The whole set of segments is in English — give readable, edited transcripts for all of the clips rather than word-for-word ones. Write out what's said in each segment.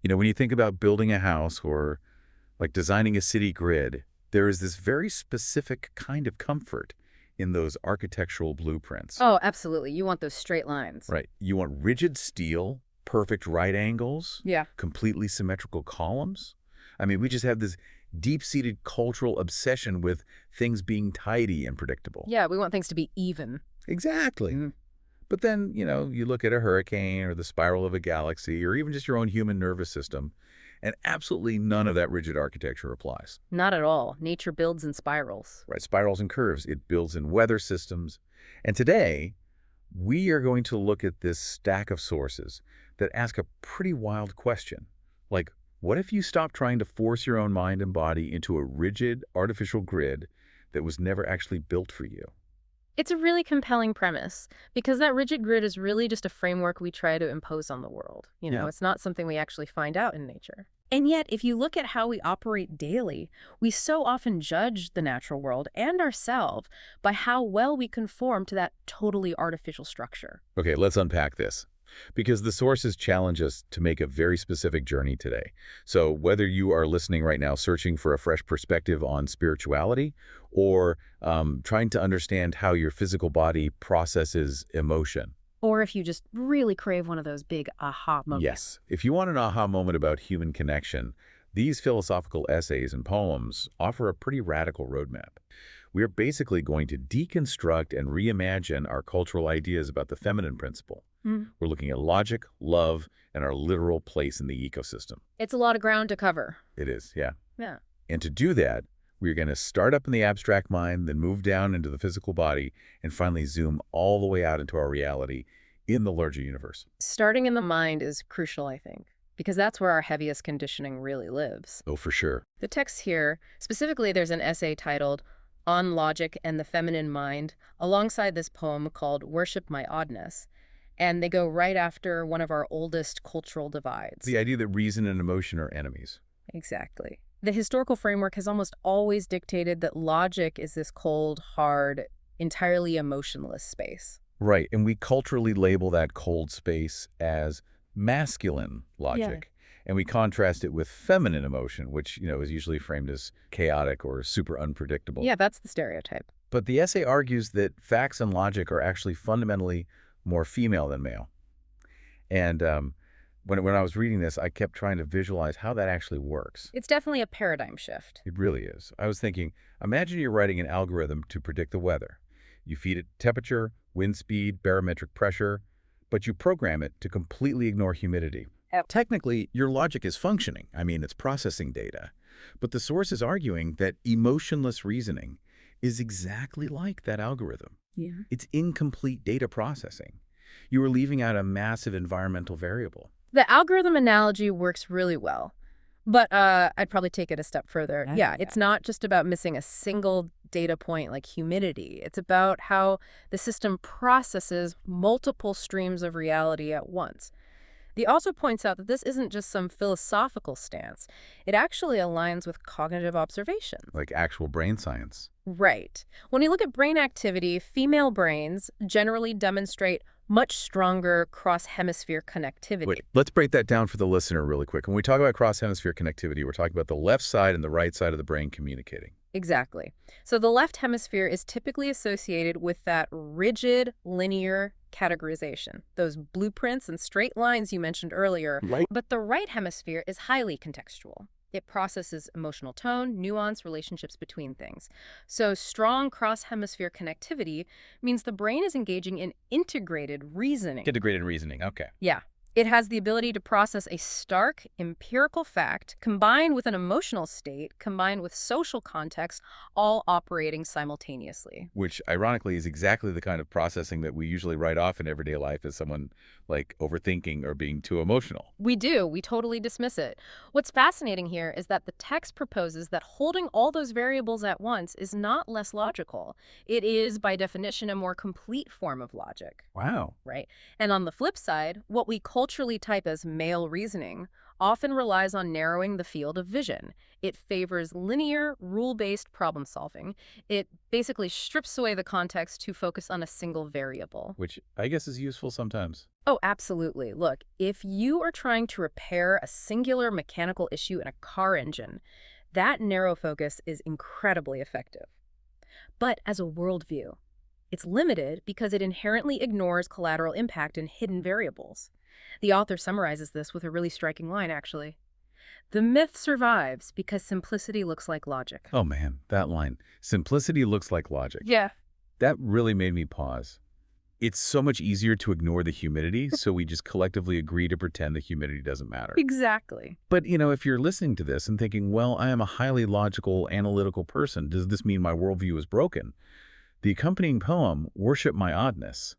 When you think about building a house or like designing a city grid, there is this very specific kind of comfort in those architectural blueprints. Oh, absolutely. You want those straight lines. Right. You want rigid steel, perfect right angles, Yeah. completely symmetrical columns. I mean, we just have this deep-seated cultural obsession with things being tidy and predictable. Yeah, we want things to be even. Exactly. But then, you look at a hurricane or the spiral of a galaxy or even just your own human nervous system, and absolutely none of that rigid architecture applies. Not at all. Nature builds in spirals. Right? Spirals and curves. It builds in weather systems. And today, we are going to look at this stack of sources that ask a pretty wild question. Like, what if you stopped trying to force your own mind and body into a rigid, artificial grid that was never actually built for you? It's a really compelling premise because that rigid grid is really just a framework we try to impose on the world. Yeah. It's not something we actually find out in nature. And yet, if you look at how we operate daily, we so often judge the natural world and ourselves by how well we conform to that totally artificial structure. Okay, let's unpack this. Because the sources challenge us to make a very specific journey today. So whether you are listening right now searching for a fresh perspective on spirituality or trying to understand how your physical body processes emotion. Or if you just really crave one of those big aha moments. Yes, if you want an aha moment about human connection, these philosophical essays and poems offer a pretty radical roadmap. We are basically going to deconstruct and reimagine our cultural ideas about the feminine principle. We're looking at logic, love, and our literal place in the ecosystem. It's a lot of ground to cover. It is, yeah. Yeah. And to do that, we're going to start up in the abstract mind, then move down into the physical body, and finally zoom all the way out into our reality in the larger universe. Starting in the mind is crucial, I think, because that's where our heaviest conditioning really lives. Oh, for sure. The text here, specifically there's an essay titled On Logic and the Feminine Mind, alongside this poem called Worship My Oddness. And they go right after one of our oldest cultural divides. The idea that reason and emotion are enemies. Exactly. The historical framework has almost always dictated that logic is this cold, hard, entirely emotionless space. Right, and we culturally label that cold space as masculine logic. And we contrast it with feminine emotion, which, is usually framed as chaotic or super unpredictable. Yeah, that's the stereotype. But the essay argues that facts and logic are actually fundamentally more female than male. And when I was reading this, I kept trying to visualize how that actually works. It's definitely a paradigm shift. It really is. I was thinking, imagine you're writing an algorithm to predict the weather. You feed it temperature, wind speed, barometric pressure, but you program it to completely ignore humidity. Yep. Technically, your logic is functioning. I mean, it's processing data. But the source is arguing that emotionless reasoning is exactly like that algorithm. Yeah. It's incomplete data processing. You are leaving out a massive environmental variable. The algorithm analogy works really well, but I'd probably take it a step further. Yeah, it's not just about missing a single data point like humidity. It's about how the system processes multiple streams of reality at once. He also points out that this isn't just some philosophical stance. It actually aligns with cognitive observations. Like actual brain science. Right. When you look at brain activity, female brains generally demonstrate much stronger cross-hemisphere connectivity. Wait, let's break that down for the listener really quick. When we talk about cross-hemisphere connectivity, we're talking about the left side and the right side of the brain communicating. Exactly. So the left hemisphere is typically associated with that rigid, linear categorization, those blueprints and straight lines you mentioned earlier. Right. But the right hemisphere is highly contextual. It processes emotional tone, nuance, relationships between things. So strong cross-hemisphere connectivity means the brain is engaging in integrated reasoning. Integrated reasoning, okay. Yeah. It has the ability to process a stark, empirical fact combined with an emotional state, combined with social context, all operating simultaneously. Which, ironically, is exactly the kind of processing that we usually write off in everyday life as someone, like, overthinking or being too emotional. We do. We totally dismiss it. What's fascinating here is that the text proposes that holding all those variables at once is not less logical. It is, by definition, a more complete form of logic. Wow. Right? And on the flip side, what we culturally type as male reasoning often relies on narrowing the field of vision. It favors linear, rule-based problem solving. It basically strips away the context to focus on a single variable. Which I guess is useful sometimes. Oh, absolutely. Look, if you are trying to repair a singular mechanical issue in a car engine, that narrow focus is incredibly effective. But as a worldview, it's limited because it inherently ignores collateral impact and hidden variables. The author summarizes this with a really striking line, actually. The myth survives because simplicity looks like logic. Oh man, that line. Simplicity looks like logic. Yeah. That really made me pause. It's so much easier to ignore the humidity, so we just collectively agree to pretend the humidity doesn't matter. Exactly. But, if you're listening to this and thinking, well, I am a highly logical, analytical person, does this mean my worldview is broken? The accompanying poem, Worship My Oddness,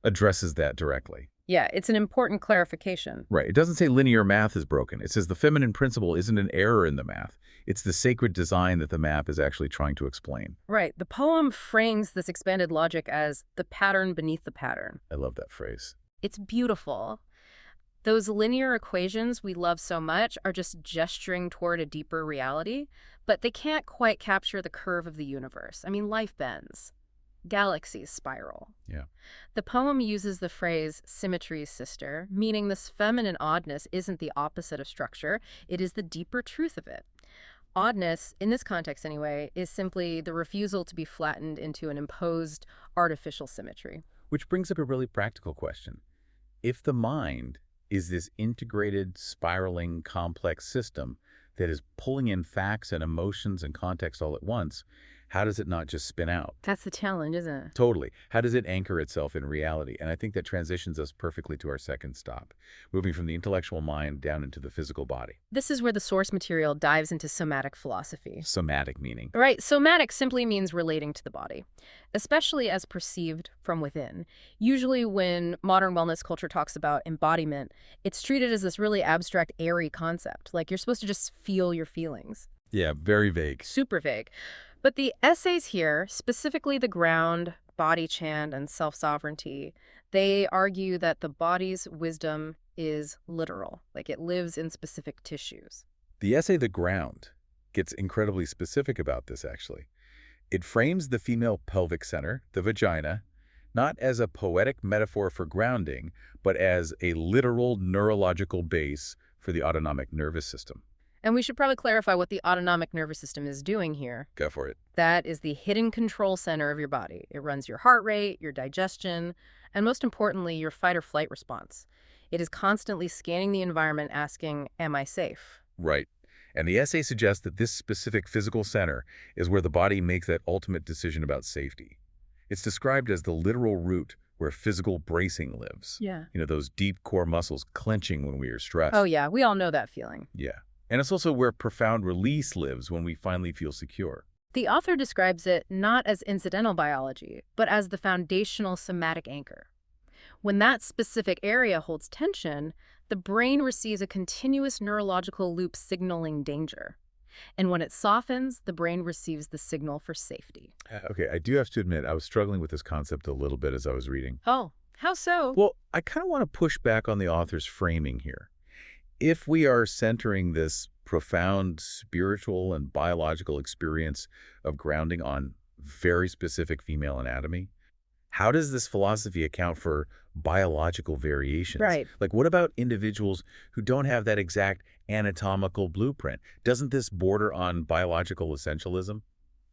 addresses that directly. Yeah, it's an important clarification. Right. It doesn't say linear math is broken. It says the feminine principle isn't an error in the math. It's the sacred design that the map is actually trying to explain. Right. The poem frames this expanded logic as the pattern beneath the pattern. I love that phrase. It's beautiful. Those linear equations we love so much are just gesturing toward a deeper reality, but they can't quite capture the curve of the universe. I mean, life bends. Galaxies spiral. Yeah. The poem uses the phrase symmetry's sister, meaning this feminine oddness isn't the opposite of structure, it is the deeper truth of it. Oddness, in this context anyway, is simply the refusal to be flattened into an imposed artificial symmetry. Which brings up a really practical question. If the mind is this integrated, spiraling, complex system that is pulling in facts and emotions and context all at once, how does it not just spin out? That's the challenge, isn't it? Totally. How does it anchor itself in reality? And I think that transitions us perfectly to our second stop, moving from the intellectual mind down into the physical body. This is where the source material dives into somatic philosophy. Somatic meaning. Right, somatic simply means relating to the body, especially as perceived from within. Usually when modern wellness culture talks about embodiment, it's treated as this really abstract, airy concept, like you're supposed to just feel your feelings. Yeah, very vague. Super vague. But the essays here, specifically the ground, body chant, and self-sovereignty, they argue that the body's wisdom is literal, like it lives in specific tissues. The essay The Ground gets incredibly specific about this, actually. It frames the female pelvic center, the vagina, not as a poetic metaphor for grounding, but as a literal neurological base for the autonomic nervous system. And we should probably clarify what the autonomic nervous system is doing here. Go for it. That is the hidden control center of your body. It runs your heart rate, your digestion, and most importantly, your fight or flight response. It is constantly scanning the environment asking, am I safe? Right. And the essay suggests that this specific physical center is where the body makes that ultimate decision about safety. It's described as the literal root where physical bracing lives. Yeah. Those deep core muscles clenching when we are stressed. Oh yeah, we all know that feeling. Yeah. And it's also where profound release lives when we finally feel secure. The author describes it not as incidental biology, but as the foundational somatic anchor. When that specific area holds tension, the brain receives a continuous neurological loop signaling danger. And when it softens, the brain receives the signal for safety. Okay, I do have to admit, I was struggling with this concept a little bit as I was reading. Oh, how so? Well, I kind of want to push back on the author's framing here. If we are centering this profound spiritual and biological experience of grounding on very specific female anatomy, how does this philosophy account for biological variations? Right. Like, what about individuals who don't have that exact anatomical blueprint? Doesn't this border on biological essentialism?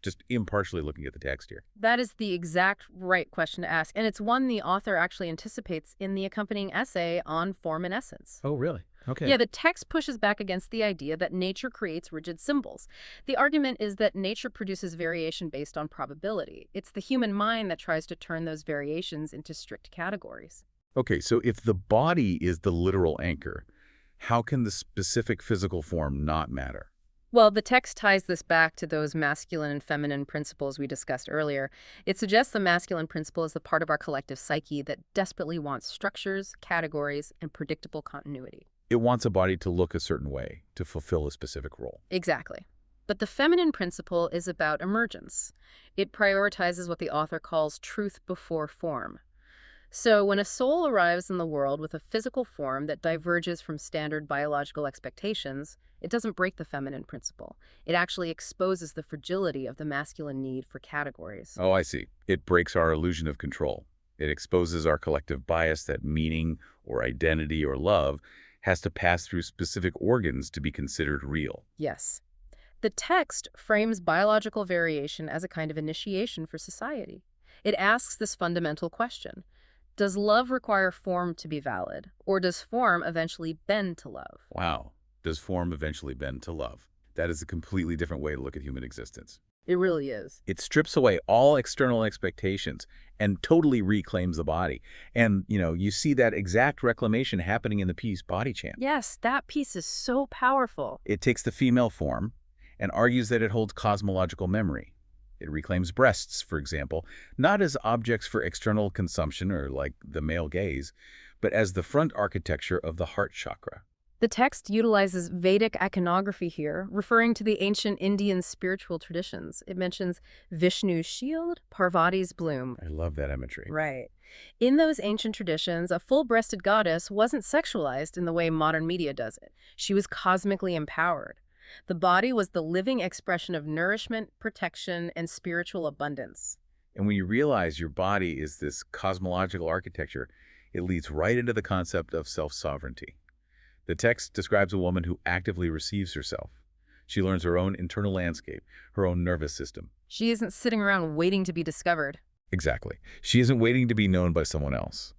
Just impartially looking at the text here. That is the exact right question to ask, and it's one the author actually anticipates in the accompanying essay on form and essence. Oh, really? Okay. Yeah, the text pushes back against the idea that nature creates rigid symbols. The argument is that nature produces variation based on probability. It's the human mind that tries to turn those variations into strict categories. Okay, so if the body is the literal anchor, how can the specific physical form not matter? Well, the text ties this back to those masculine and feminine principles we discussed earlier. It suggests the masculine principle is the part of our collective psyche that desperately wants structures, categories, and predictable continuity. It wants a body to look a certain way, to fulfill a specific role. Exactly. But the feminine principle is about emergence. It prioritizes what the author calls truth before form. So when a soul arrives in the world with a physical form that diverges from standard biological expectations, it doesn't break the feminine principle. It actually exposes the fragility of the masculine need for categories. Oh, I see. It breaks our illusion of control. It exposes our collective bias that meaning or identity or love has to pass through specific organs to be considered real. Yes. The text frames biological variation as a kind of initiation for society. It asks this fundamental question: does love require form to be valid, or does form eventually bend to love? Wow. Does form eventually bend to love? That is a completely different way to look at human existence. It really is. It strips away all external expectations and totally reclaims the body. And, you see that exact reclamation happening in the piece Body Chant. Yes, that piece is so powerful. It takes the female form and argues that it holds cosmological memory. It reclaims breasts, for example, not as objects for external consumption or like the male gaze, but as the front architecture of the heart chakra. The text utilizes Vedic iconography here, referring to the ancient Indian spiritual traditions. It mentions Vishnu's shield, Parvati's bloom. I love that imagery. Right. In those ancient traditions, a full-breasted goddess wasn't sexualized in the way modern media does it. She was cosmically empowered. The body was the living expression of nourishment, protection, and spiritual abundance. And when you realize your body is this cosmological architecture, it leads right into the concept of self-sovereignty. The text describes a woman who actively receives herself. She learns her own internal landscape, her own nervous system. She isn't sitting around waiting to be discovered. Exactly. She isn't waiting to be known by someone else.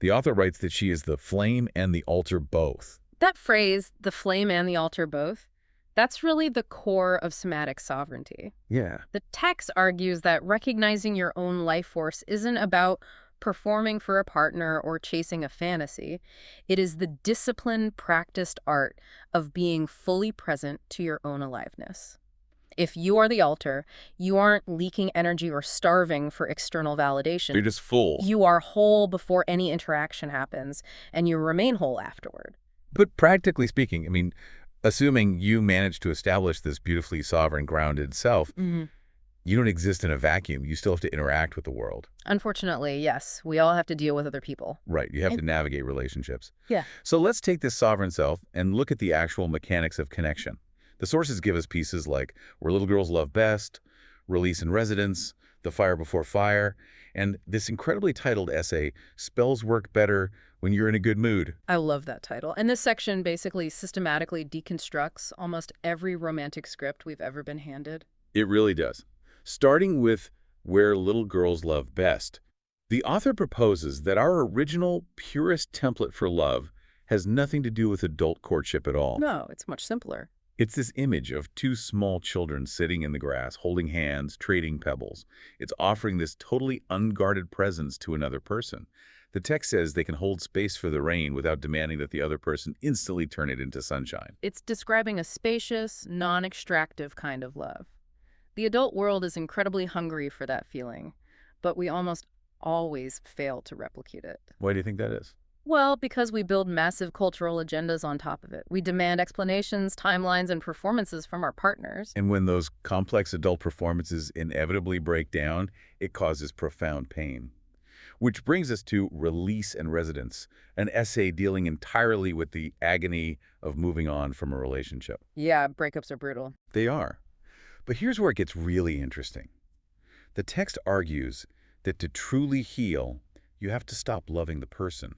The author writes that she is the flame and the altar both. That phrase, the flame and the altar both, that's really the core of somatic sovereignty. Yeah. The text argues that recognizing your own life force isn't about performing for a partner or chasing a fantasy. It is the disciplined, practiced art of being fully present to your own aliveness. If you are the altar, you aren't leaking energy or starving for external validation. You're just full. You are whole before any interaction happens, and you remain whole afterward. But practically speaking, assuming you manage to establish this beautifully sovereign, grounded self, you don't exist in a vacuum. You still have to interact with the world. Unfortunately, yes. We all have to deal with other people. Right. You have to navigate relationships. Yeah. So let's take this sovereign self and look at the actual mechanics of connection. The sources give us pieces like Where Little Girls Love Best, Release and Residence, The Fire Before Fire, and this incredibly titled essay, Spells Work Better When You're in a Good Mood. I love that title. And this section basically systematically deconstructs almost every romantic script we've ever been handed. It really does. Starting with Where Little Girls Love Best, the author proposes that our original, purest template for love has nothing to do with adult courtship at all. No, it's much simpler. It's this image of two small children sitting in the grass, holding hands, trading pebbles. It's offering this totally unguarded presence to another person. The text says they can hold space for the rain without demanding that the other person instantly turn it into sunshine. It's describing a spacious, non-extractive kind of love. The adult world is incredibly hungry for that feeling, but we almost always fail to replicate it. Why do you think that is? Well, because we build massive cultural agendas on top of it. We demand explanations, timelines, and performances from our partners. And when those complex adult performances inevitably break down, it causes profound pain. Which brings us to Release and Residence, an essay dealing entirely with the agony of moving on from a relationship. Yeah, breakups are brutal. They are. But here's where it gets really interesting. The text argues that to truly heal, you have to stop loving the person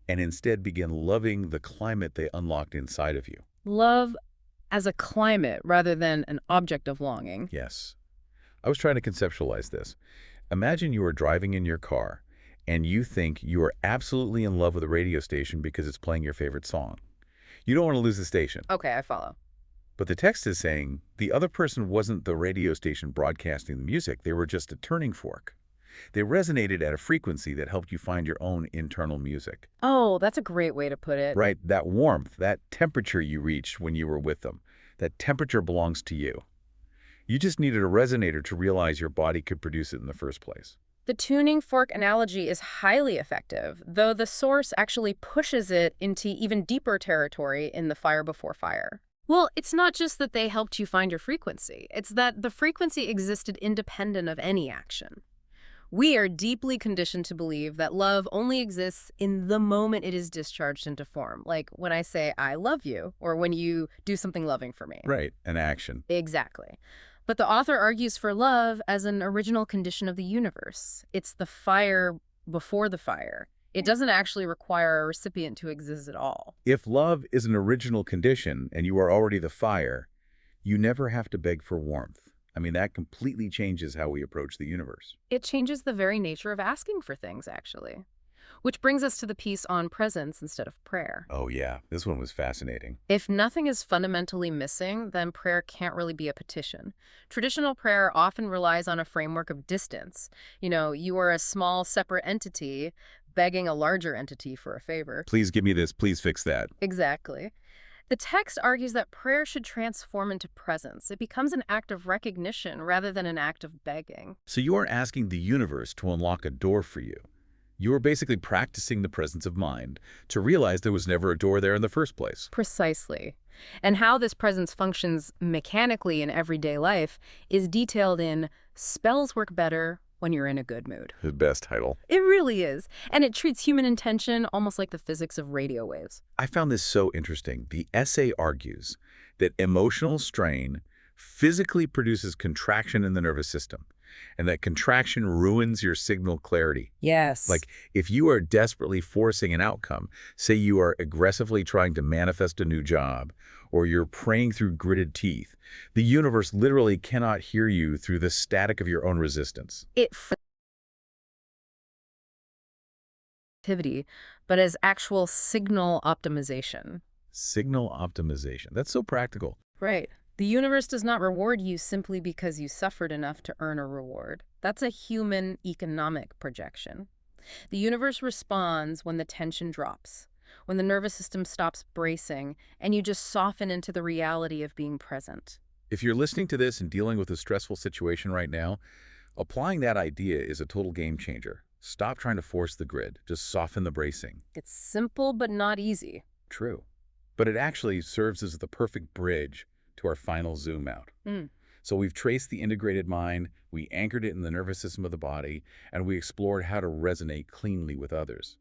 and instead begin loving the climate they unlocked inside of you. Love as a climate rather than an object of longing. Yes. I was trying to conceptualize this. Imagine you are driving in your car and you think you are absolutely in love with a radio station because it's playing your favorite song. You don't want to lose the station. Okay, I follow. But the text is saying the other person wasn't the radio station broadcasting the music. They were just a turning fork. They resonated at a frequency that helped you find your own internal music. Oh, that's a great way to put it. Right, that warmth, that temperature you reached when you were with them, that temperature belongs to you. You just needed a resonator to realize your body could produce it in the first place. The tuning fork analogy is highly effective, though the source actually pushes it into even deeper territory in The Fire Before Fire. Well, it's not just that they helped you find your frequency. It's that the frequency existed independent of any action. We are deeply conditioned to believe that love only exists in the moment it is discharged into form, like when I say, I love you, or when you do something loving for me. Right, an action. Exactly. But the author argues for love as an original condition of the universe. It's the fire before the fire. It doesn't actually require a recipient to exist at all. If love is an original condition and you are already the fire, you never have to beg for warmth. I mean, that completely changes how we approach the universe. It changes the very nature of asking for things, actually. Which brings us to the piece on presence instead of prayer. Oh yeah, this one was fascinating. If nothing is fundamentally missing, then prayer can't really be a petition. Traditional prayer often relies on a framework of distance. You are a small, separate entity begging a larger entity for a favor. Please give me this, please fix that. Exactly. The text argues that prayer should transform into presence. It becomes an act of recognition rather than an act of begging. So you aren't asking the universe to unlock a door for you. You are basically practicing the presence of mind to realize there was never a door there in the first place. Precisely. And how this presence functions mechanically in everyday life is detailed in Spells Work Better When You're in a Good Mood. The best title. It really is. And it treats human intention almost like the physics of radio waves. I found this so interesting. The essay argues that emotional strain physically produces contraction in the nervous system, and that contraction ruins your signal clarity. Yes. Like, if you are desperately forcing an outcome, say you are aggressively trying to manifest a new job, or you're praying through gritted teeth, the universe literally cannot hear you through the static of your own resistance. Activity, but as actual signal optimization. Signal optimization. That's so practical. Right. The universe does not reward you simply because you suffered enough to earn a reward. That's a human economic projection. The universe responds when the tension drops, when the nervous system stops bracing, and you just soften into the reality of being present. If you're listening to this and dealing with a stressful situation right now, applying that idea is a total game changer. Stop trying to force the grid. Just soften the bracing. It's simple but not easy. True. But it actually serves as the perfect bridge to our final zoom out. So we've traced the integrated mind, we anchored it in the nervous system of the body, and we explored how to resonate cleanly with others.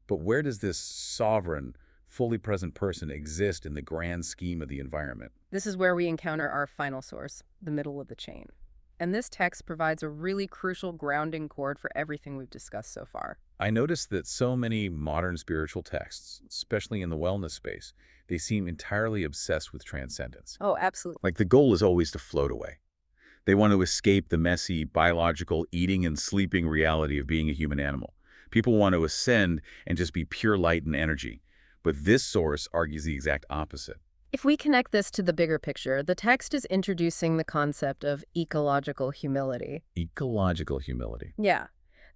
But where does this sovereign, fully present person exist in the grand scheme of the environment? This is where we encounter our final source, the middle of the chain. And this text provides a really crucial grounding cord for everything we've discussed so far. I noticed that so many modern spiritual texts, especially in the wellness space, they seem entirely obsessed with transcendence. Oh, absolutely. Like the goal is always to float away. They want to escape the messy, biological, eating and sleeping reality of being a human animal. People want to ascend and just be pure light and energy. But this source argues the exact opposite. If we connect this to the bigger picture, the text is introducing the concept of ecological humility. Ecological humility. Yeah.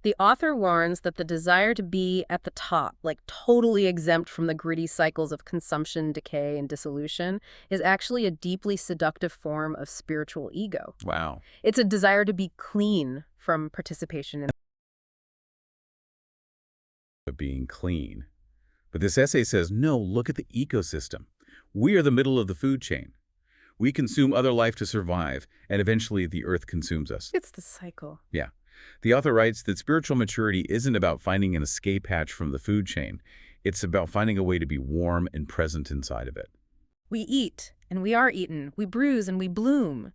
The author warns that the desire to be at the top, like totally exempt from the gritty cycles of consumption, decay, and dissolution, is actually a deeply seductive form of spiritual ego. Wow. It's a desire to be clean from participation in Being clean. But this essay says, no, look at the ecosystem. We are the middle of the food chain. We consume other life to survive, and eventually the earth consumes us. It's the cycle. Yeah. The author writes that spiritual maturity isn't about finding an escape hatch from the food chain. It's about finding a way to be warm and present inside of it. We eat, and we are eaten. We bruise, and we bloom.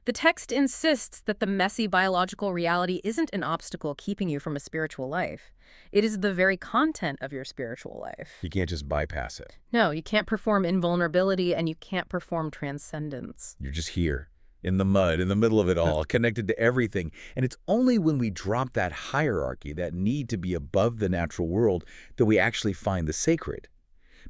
The text insists that the messy biological reality isn't an obstacle keeping you from a spiritual life. It is the very content of your spiritual life. You can't just bypass it. No, you can't perform invulnerability, and you can't perform transcendence. You're just here, in the mud, in the middle of it all, connected to everything. And it's only when we drop that hierarchy, that need to be above the natural world, that we actually find the sacred.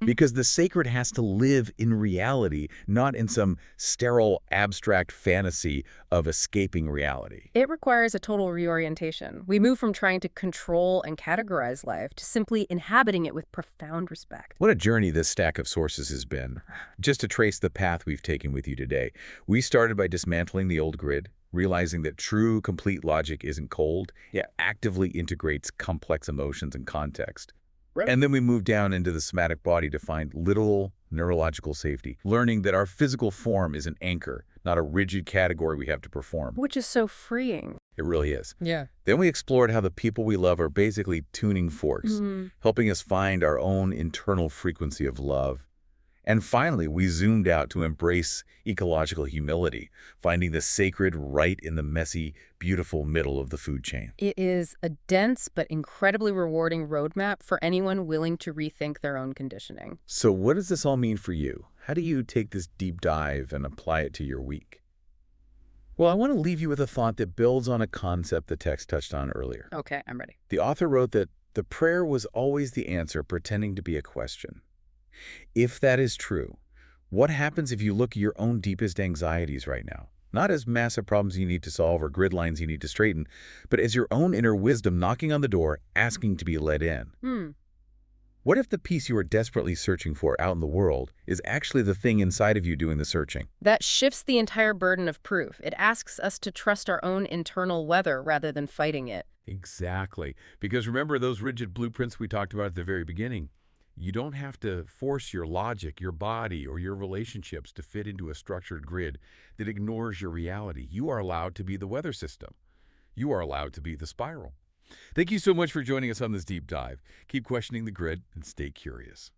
Because the sacred has to live in reality, not in some sterile, abstract fantasy of escaping reality. It requires a total reorientation. We move from trying to control and categorize life to simply inhabiting it with profound respect. What a journey this stack of sources has been. Just to trace the path we've taken with you today, we started by dismantling the old grid, realizing that true, complete logic isn't cold. It actively integrates complex emotions and context. Right. And then we moved down into the somatic body to find literal neurological safety, learning that our physical form is an anchor, not a rigid category we have to perform. Which is so freeing. It really is. Yeah. Then we explored how the people we love are basically tuning forks, helping us find our own internal frequency of love. And finally, we zoomed out to embrace ecological humility, finding the sacred right in the messy, beautiful middle of the food chain. It is a dense but incredibly rewarding roadmap for anyone willing to rethink their own conditioning. So what does this all mean for you? How do you take this deep dive and apply it to your week? Well, I want to leave you with a thought that builds on a concept the text touched on earlier. Okay, I'm ready. The author wrote that the prayer was always the answer pretending to be a question. If that is true, what happens if you look at your own deepest anxieties right now? Not as massive problems you need to solve or grid lines you need to straighten, but as your own inner wisdom knocking on the door, asking to be let in. What if the peace you are desperately searching for out in the world is actually the thing inside of you doing the searching? That shifts the entire burden of proof. It asks us to trust our own internal weather rather than fighting it. Exactly. Because remember those rigid blueprints we talked about at the very beginning? You don't have to force your logic, your body, or your relationships to fit into a structured grid that ignores your reality. You are allowed to be the weather system. You are allowed to be the spiral. Thank you so much for joining us on this deep dive. Keep questioning the grid and stay curious.